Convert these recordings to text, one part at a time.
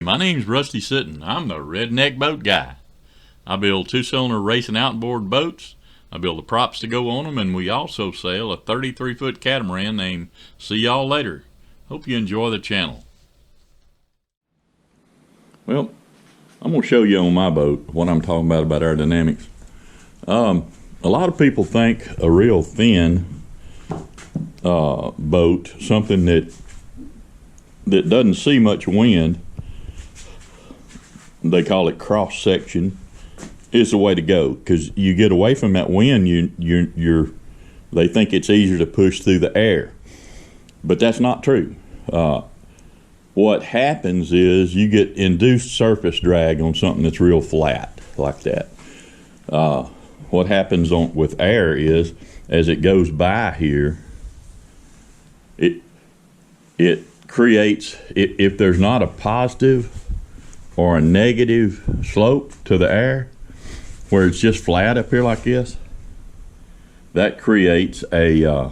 my name's Rusty Sitton. I'm the Redneck boat guy. I build two-cylinder racing outboard boats. I build the props to go on them, and we also sail a 33-foot catamaran named See Y'all Later. Hope you enjoy the channel. Well, I'm going to show you on my boat what I'm talking about aerodynamics. A lot of people think a real thin boat, something that doesn't see much wind, they call it cross section, is the way to go, because you get away from that wind, they think it's easier to push through the air, but that's not true. What happens is you get induced surface drag on something that's real flat like that. What happens with air is, as it goes by here, it creates, if there's not a positive or a negative slope to the air, where it's just flat up here like this, that creates a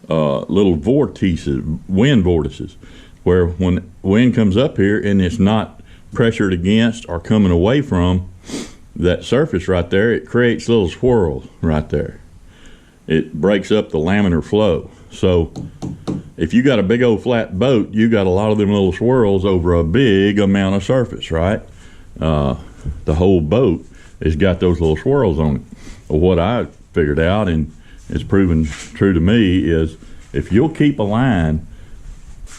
little vortices, wind vortices, where when wind comes up here and it's not pressured against or coming away from that surface right there, it creates little swirls right there. It breaks up the laminar flow. So if you got a big old flat boat, you got a lot of them little swirls over a big amount of surface, right? The whole boat has got those little swirls on it. Well, what I figured out, and it's proven true to me, is if you'll keep a line,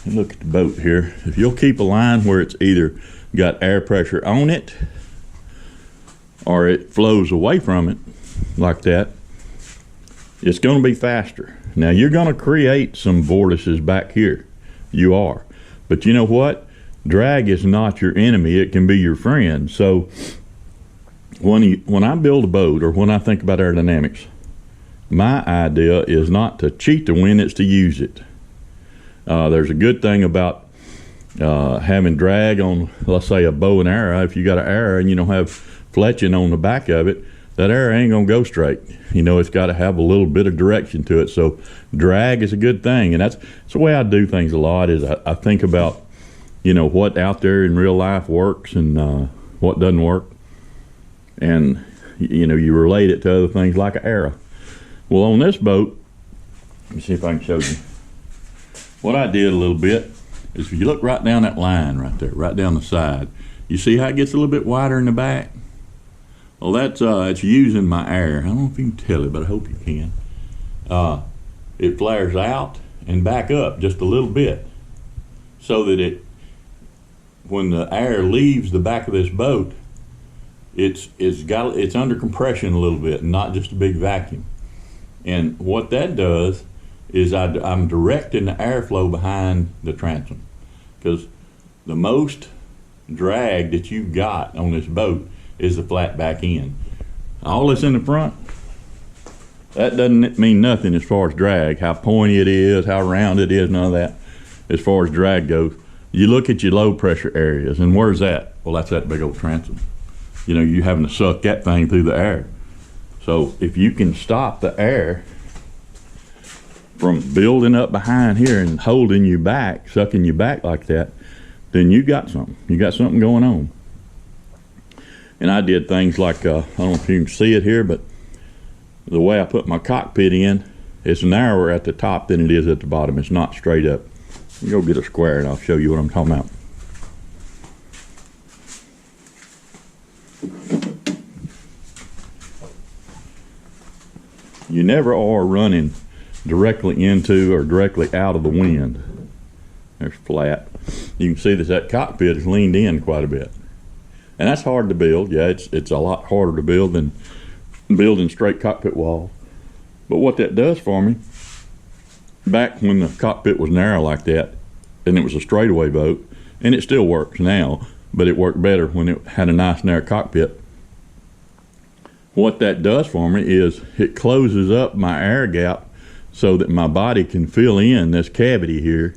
and look at the boat here, if you'll keep a line where it's either got air pressure on it or it flows away from it like that, it's going to be faster. Now you're going to create some vortices back here. You are. But you know what? Drag is not your enemy. It can be your friend. So when I build a boat, or when I think about aerodynamics, my idea is not to cheat the wind, it's to use it. There's a good thing about having drag on, let's say, a bow and arrow. If you got an arrow and you don't have fletching on the back of it, that arrow ain't gonna go straight. You know, it's got to have a little bit of direction to it. So drag is a good thing, and that's the way I do things a lot. Is I think about, you know, what out there in real life works and what doesn't work, and you know, you relate it to other things like an arrow. Well, on this boat, let me see if I can show you. What I did a little bit is, if you look right down that line right there, right down the side, you see how it gets a little bit wider in the back? Well, it's using my air. I don't know if you can tell it, but I hope you can. It flares out and back up just a little bit, so that when the air leaves the back of this boat, it's under compression a little bit, not just a big vacuum. And what that does is I'm directing the airflow behind the transom, because the most drag that you've got on this boat is the flat back end. All this in the front, that doesn't mean nothing as far as drag, how pointy it is, how round it is, none of that. As far as drag goes, you look at your low pressure areas, and where's that? Well, that's that big old transom. You know, you're having to suck that thing through the air. So if you can stop the air from building up behind here and holding you back, sucking you back like that, then you got something. You got something going on. And I did things like, I don't know if you can see it here, but the way I put my cockpit in, it's narrower at the top than it is at the bottom. It's not straight up. Go get a square and I'll show you what I'm talking about. You never are running directly into or directly out of the wind. There's flat. You can see that cockpit is leaned in quite a bit. And that's hard to build. Yeah, it's a lot harder to build than building straight cockpit walls. But what that does for me, back when the cockpit was narrow like that, and it was a straightaway boat, and it still works now, but it worked better when it had a nice narrow cockpit. What that does for me is it closes up my air gap so that my body can fill in this cavity here,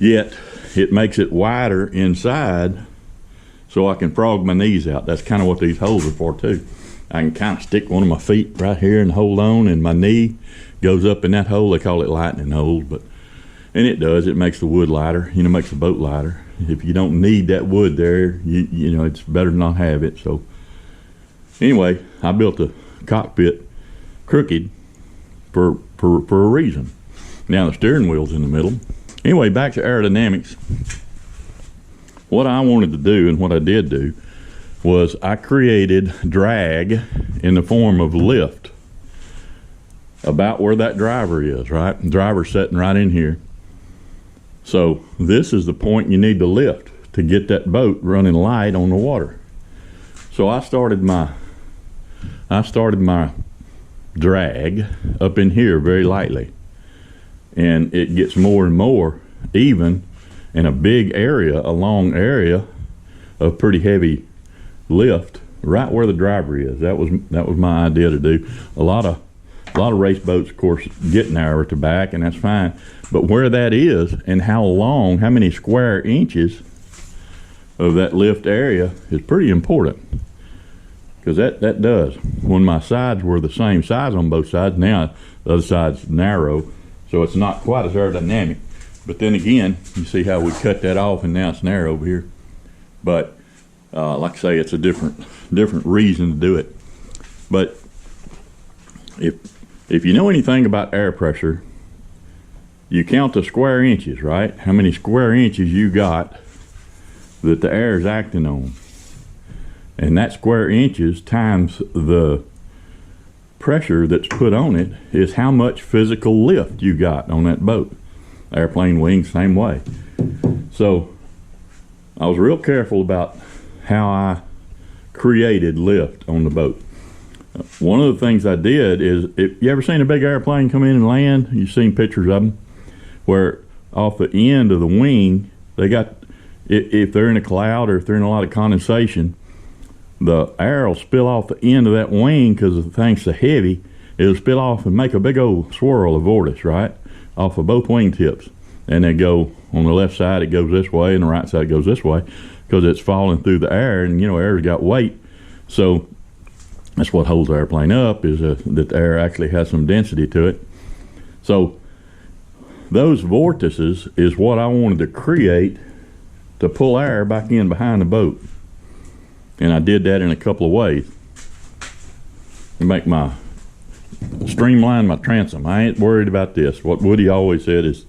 yet it makes it wider inside so I can frog my knees out. That's kind of what these holes are for too. I can kind of stick one of my feet right here and hold on, and my knee goes up in that hole. They call it lightning holes, and it does. It makes the wood lighter, you know, makes the boat lighter. If you don't need that wood there, you know, it's better to not have it. So anyway, I built the cockpit crooked for a reason. Now the steering wheel's in the middle. Anyway, back to aerodynamics. What I wanted to do, and what I did do, was I created drag in the form of lift about where that driver is, right? The driver's sitting right in here. So this is the point you need to lift to get that boat running light on the water. So I started my drag up in here very lightly, and it gets more and more even in a big area, a long area of pretty heavy lift right where the driver is. That was my idea to do. A lot of race boats, of course, get narrower to back, and that's fine. But where that is and how long, how many square inches of that lift area is pretty important. Because that does. When my sides were the same size on both sides, now the other side's narrow, so it's not quite as aerodynamic. But then again, you see how we cut that off and now it's narrow over here. But like I say, it's a different reason to do it. But if you know anything about air pressure, you count the square inches, right? How many square inches you got that the air is acting on. And that square inches times the pressure that's put on it is how much physical lift you got on that boat. Airplane wings, same way. So I was real careful about how I created lift on the boat. One of the things I did is, if you ever seen a big airplane come in and land, you've seen pictures of them, where off the end of the wing, they got, if they're in a cloud or if they're in a lot of condensation, the air will spill off the end of that wing because the thing's so heavy, it'll spill off and make a big old swirl of vortex, right? Off of both wing tips. And they go, on the left side it goes this way and the right side goes this way because it's falling through the air, and you know, air's got weight. So that's what holds the airplane up, is that the air actually has some density to it. So those vortices is what I wanted to create to pull air back in behind the boat. And I did that in a couple of ways to make streamline my transom. I ain't worried about this. What Woody always said is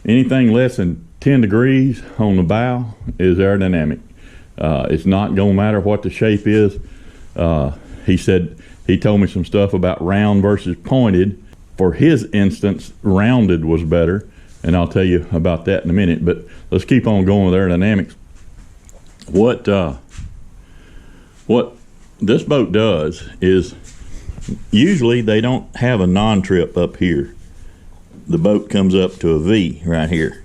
anything less than 10 degrees on the bow is aerodynamic. It's not gonna matter what the shape is. He said, he told me some stuff about round versus pointed. For his instance, rounded was better, and I'll tell you about that in a minute. But let's keep on going with aerodynamics. What this boat does is, usually they don't have a non-trip up here. The boat comes up to a V right here.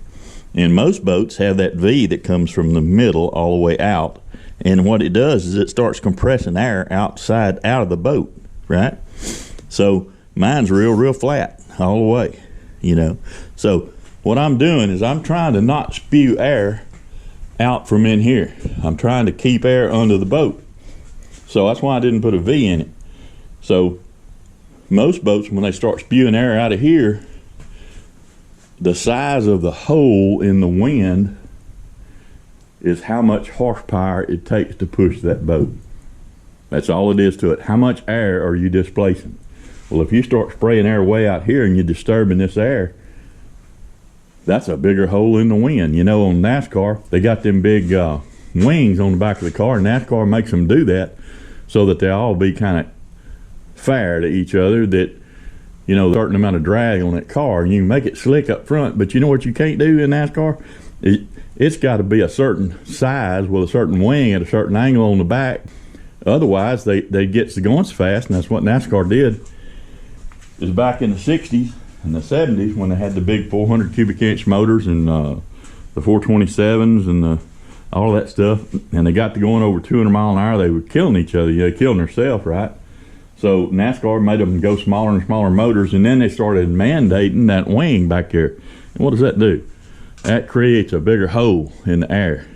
And most boats have that V that comes from the middle all the way out. And what it does is it starts compressing air out of the boat, right? So mine's real flat all the way, you know. So what I'm doing is I'm trying to not spew air out from in here. I'm trying to keep air under the boat. So that's why I didn't put a V in it. So most boats, when they start spewing air out of here, the size of the hole in the wind is how much horsepower it takes to push that boat. That's all it is to it. How much air are you displacing? Well, if you start spraying air way out here and you're disturbing this air, that's a bigger hole in the wind. You know, on NASCAR, they got them big wings on the back of the car. NASCAR makes them do that so that they all be kind of fair to each other, that, you know, a certain amount of drag on that car, and you can make it slick up front. But you know what you can't do in NASCAR? It's got to be a certain size with a certain wing at a certain angle on the back. Otherwise, they get to going so fast, and that's what NASCAR did. Is back in the 60s and the 70s when they had the big 400 cubic inch motors and the 427s and all that stuff, and they got to going over 200 miles an hour, they were killing each other. They killing themselves, right? So NASCAR made them go smaller and smaller motors, and then they started mandating that wing back there. And what does that do? That creates a bigger hole in the air.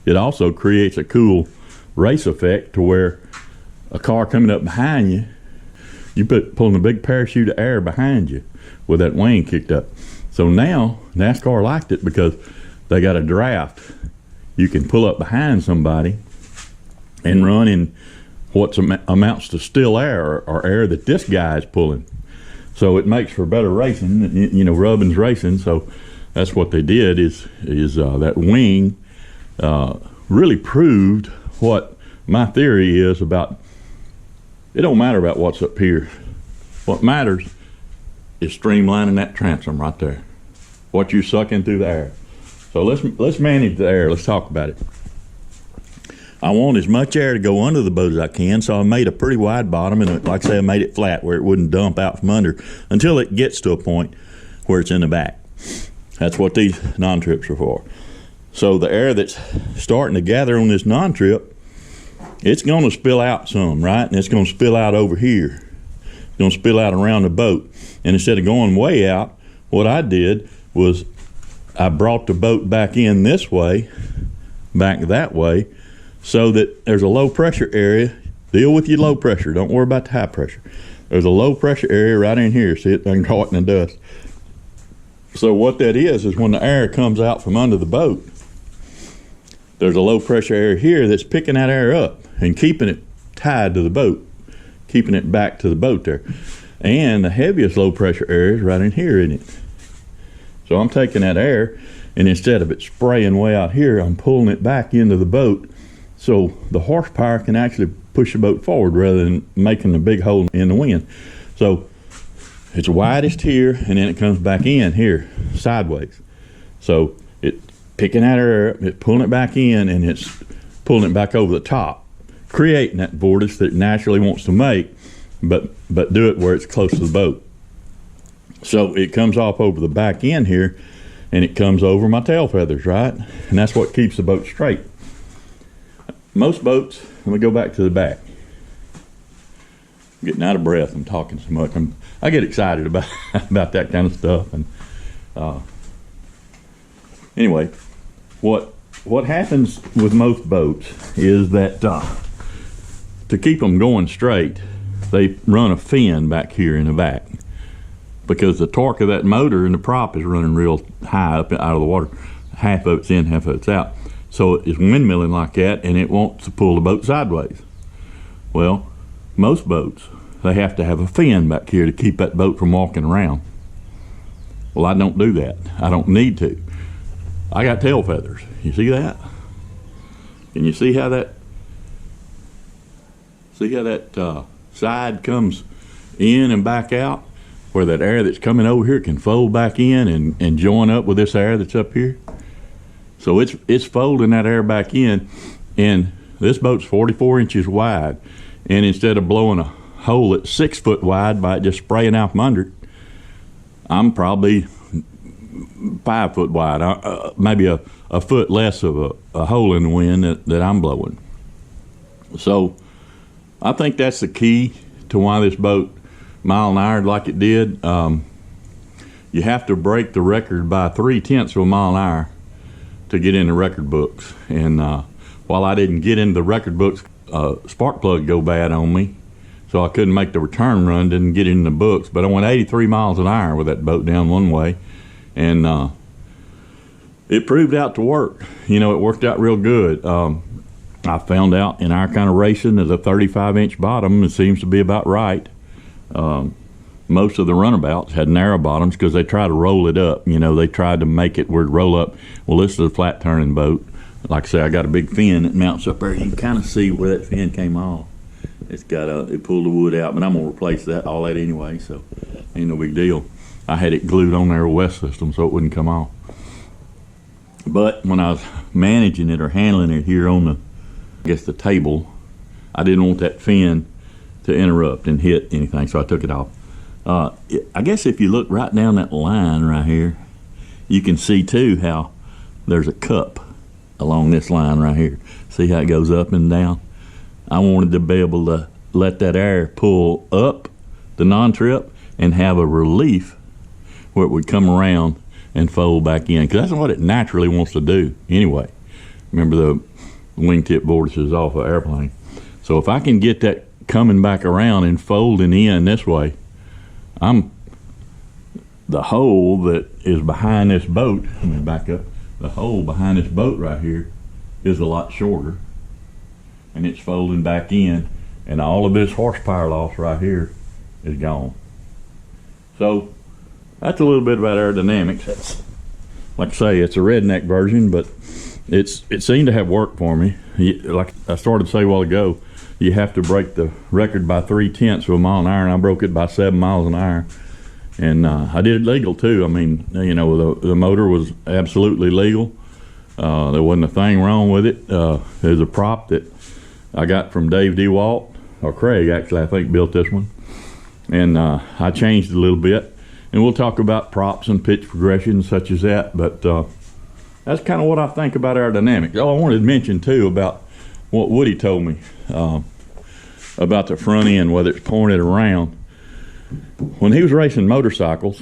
It also creates a cool race effect to where a car coming up behind you, pulling a big parachute of air behind you with that wing kicked up. So now NASCAR liked it because they got a draft. You can pull up behind somebody and run in what amounts to still air, or air that this guy is pulling. So it makes for better racing, you know, rubbing's racing. So that's what they did is that wing really proved what my theory is about. It don't matter about what's up here. What matters is streamlining that transom right there. What you sucking through the air. So let's manage the air. Let's talk about it. I want as much air to go under the boat as I can, so I made a pretty wide bottom, and like I say, I made it flat where it wouldn't dump out from under until it gets to a point where it's in the back. That's what these non-trips are for. So the air that's starting to gather on this non-trip, it's going to spill out some, right? And it's going to spill out over here. It's going to spill out around the boat. And instead of going way out, what I did was I brought the boat back in this way, back that way, so that there's a low pressure area. Deal with your low pressure. Don't worry about the high pressure. There's a low pressure area right in here. See it? I can caught in the dust. So what that is when the air comes out from under the boat, there's a low pressure area here that's picking that air up and keeping it tied to the boat, keeping it back to the boat there. And the heaviest low pressure area is right in here, isn't it? So I'm taking that air, and instead of it spraying way out here, I'm pulling it back into the boat so the horsepower can actually push the boat forward rather than making a big hole in the wind. So it's widest here, and then it comes back in here sideways. So it's picking that air up, it's pulling it back in, and it's pulling it back over the top, creating that vortex that it naturally wants to make, but do it where it's close to the boat. So it comes off over the back end here, and it comes over my tail feathers, right? And that's what keeps the boat straight. Most boats, let me go back to the back. I'm getting out of breath, I'm talking so much. I get excited about that kind of stuff. And anyway, what happens with most boats is that to keep them going straight, they run a fin back here in the back, because the torque of that motor and the prop is running real high up out of the water. Half of it's in, half of it's out. So it's windmilling like that, and it wants to pull the boat sideways. Well, most boats, they have to have a fin back here to keep that boat from walking around. Well, I don't do that. I don't need to. I got tail feathers. You see that? Can you see how that side comes in and back out, where that air that's coming over here can fold back in and join up with this air that's up here? So it's folding that air back in, and this boat's 44 inches wide, and instead of blowing a hole that's 6 foot wide by just spraying out from under it, I'm probably 5 foot wide, maybe a foot less of a hole in the wind that I'm blowing. So I think that's the key to why this boat mile an hour like it did. You have to break the record by 0.3 of a mile an hour to get in the record books. And while I didn't get into the record books, spark plug go bad on me, so I couldn't make the return run, didn't get in the books. But I went 83 miles an hour with that boat down one way, and it proved out to work. You know, it worked out real good. I found out in our kind of racing that a 35-inch bottom, it seems to be about right. Most of the runabouts had narrow bottoms because they try to roll it up. You know, they tried to make it where it roll up. Well, this is a flat turning boat. Like I say, I got a big fin that mounts up there. You can kind of see where that fin came off. It pulled the wood out, but I'm gonna replace all that anyway, so ain't no big deal. I had it glued on there with West System so it wouldn't come off. But when I was managing it or handling it here on the table, I didn't want that fin to interrupt and hit anything, so I took it off. I guess if you look right down that line right here, you can see too how there's a cup along this line right here. See how it goes up and down? I wanted to be able to let that air pull up the non-trip and have a relief where it would come around and fold back in, because that's what it naturally wants to do anyway. Remember, the wingtip vortices off an airplane. So if I can get that coming back around and folding in this way, the hole that is behind this boat, let me back up, the hole behind this boat right here is a lot shorter, and it's folding back in, and all of this horsepower loss right here is gone. So that's a little bit about aerodynamics. That's, like I say, it's a redneck version, but it seemed to have worked for me. Like I started to say a while ago, you have to break the record by 0.3 of a mile an hour, and I broke it by 7 miles an hour. And I did it legal too. I mean, you know, the motor was absolutely legal. There wasn't a thing wrong with it. There's a prop that I got from Dave DeWalt, or Craig actually, I think, built this one. And I changed it a little bit. And we'll talk about props and pitch progression such as that. But that's kind of what I think about aerodynamics. Oh, I wanted to mention too about what Woody told me about the front end, whether it's pointed around. When he was racing motorcycles,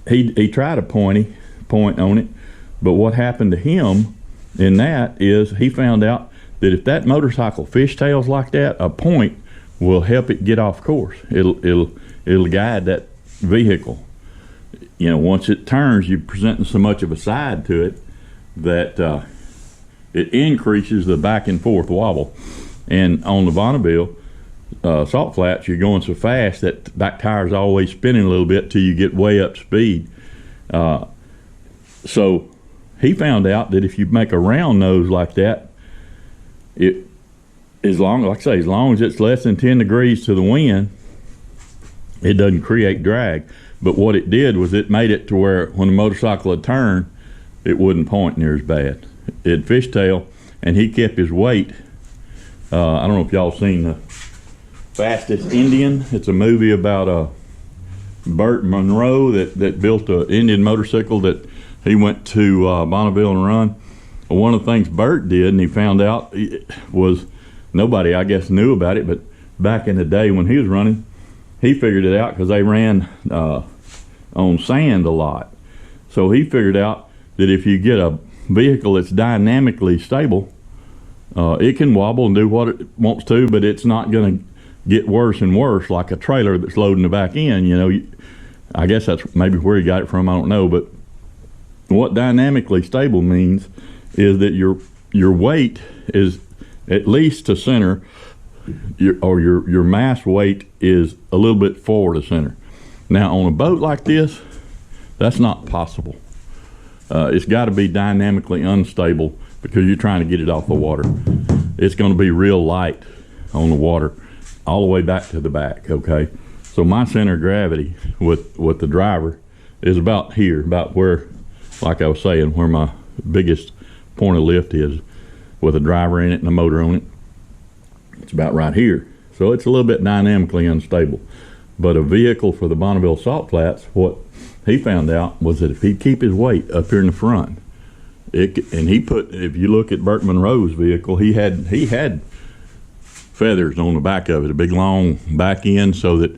he tried a point on it, but what happened to him in that is he found out that if that motorcycle fishtails like that, a point will help it get off course. It'll guide that vehicle. You know, once it turns, you're presenting so much of a side to it that it increases the back and forth wobble. And on the Bonneville salt flats, you're going so fast that the back tire's always spinning a little bit till you get way up speed. So he found out that if you make a round nose like that, as long as it's less than 10 degrees to the wind, it doesn't create drag. But what it did was it made it to where when the motorcycle would turn, it wouldn't point near as bad. It'd fishtail, and he kept his weight. I don't know if y'all seen the Fastest Indian. It's a movie about Burt Monroe that built an Indian motorcycle that he went to Bonneville and run. Well, one of the things Burt did, and he found out, was nobody, I guess, knew about it, but back in the day when he was running, he figured it out because they ran on sand a lot. So he figured out that if you get a vehicle that's dynamically stable, it can wobble and do what it wants to, but it's not going to get worse and worse like a trailer that's loading the back end. You know, I guess that's maybe where he got it from, I don't know. But what dynamically stable means is that your weight is at least to center, your mass weight is a little bit forward of center. Now on a boat like this, that's not possible. It's got to be dynamically unstable because you're trying to get it off the water. It's going to be real light on the water all the way back to the back, okay? So my center of gravity with the driver is about here, about where, like I was saying, where my biggest point of lift is with a driver in it and a motor on it. It's about right here. So it's a little bit dynamically unstable. But a vehicle for the Bonneville Salt Flats, what he found out was that if he'd keep his weight up here in the front, if you look at Burt Monroe's vehicle, he had feathers on the back of it, a big long back end, so that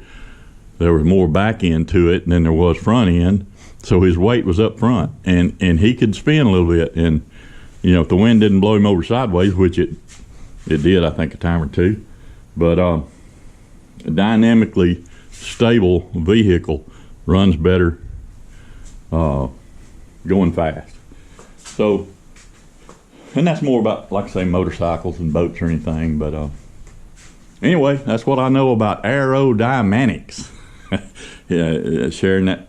there was more back end to it than there was front end. So his weight was up front, and he could spin a little bit. And you know, if the wind didn't blow him over sideways, which it did, I think, a time or two, but a dynamically stable vehicle runs better going fast. So, and that's more about, like I say, motorcycles and boats or anything, but anyway, that's what I know about Aero-dyManics. Yeah, sharing that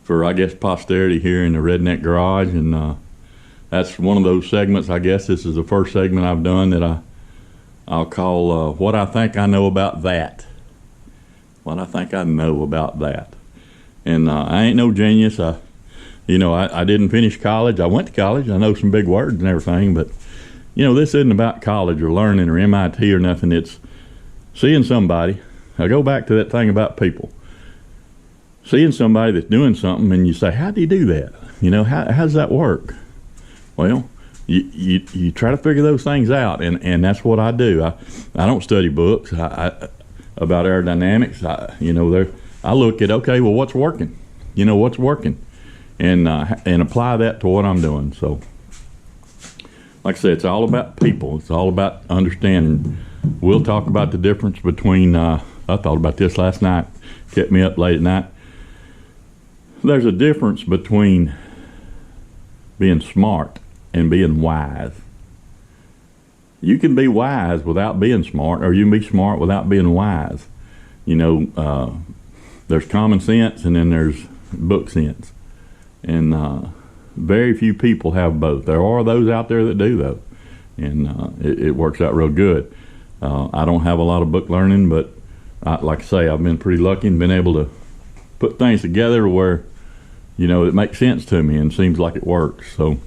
for, I guess, posterity here in the Redneck Garage, and that's one of those segments. I guess this is the first segment I've done that I'll call What I Think I Know About That. What I think I know about that. And I ain't no genius. I didn't finish college. I went to college. I know some big words and everything, but you know, this isn't about college or learning or MIT or nothing. It's seeing somebody. I go back to that thing about people. Seeing somebody that's doing something and you say, how do you do that? You know, how does that work? Well, you try to figure those things out, and that's what I do. I don't study books about aerodynamics. I look at, okay, well, what's working? You know, what's working? And apply that to what I'm doing. So, like I said, it's all about people. It's all about understanding. We'll talk about the difference between, I thought about this last night, kept me up late at night. There's a difference between being smart and being wise. You can be wise without being smart, or you can be smart without being wise. You know, there's common sense and then there's book sense. And very few people have both. There are those out there that do, though. And it works out real good. I don't have a lot of book learning, but like I say, I've been pretty lucky and been able to put things together where, you know, it makes sense to me and seems like it works. So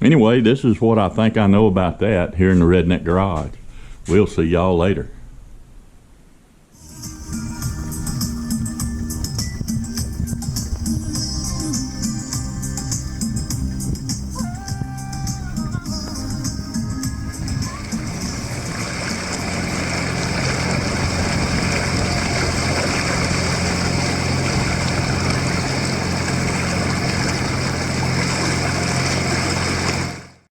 anyway, this is what I think I know about that here in the Redneck Garage. We'll see y'all later.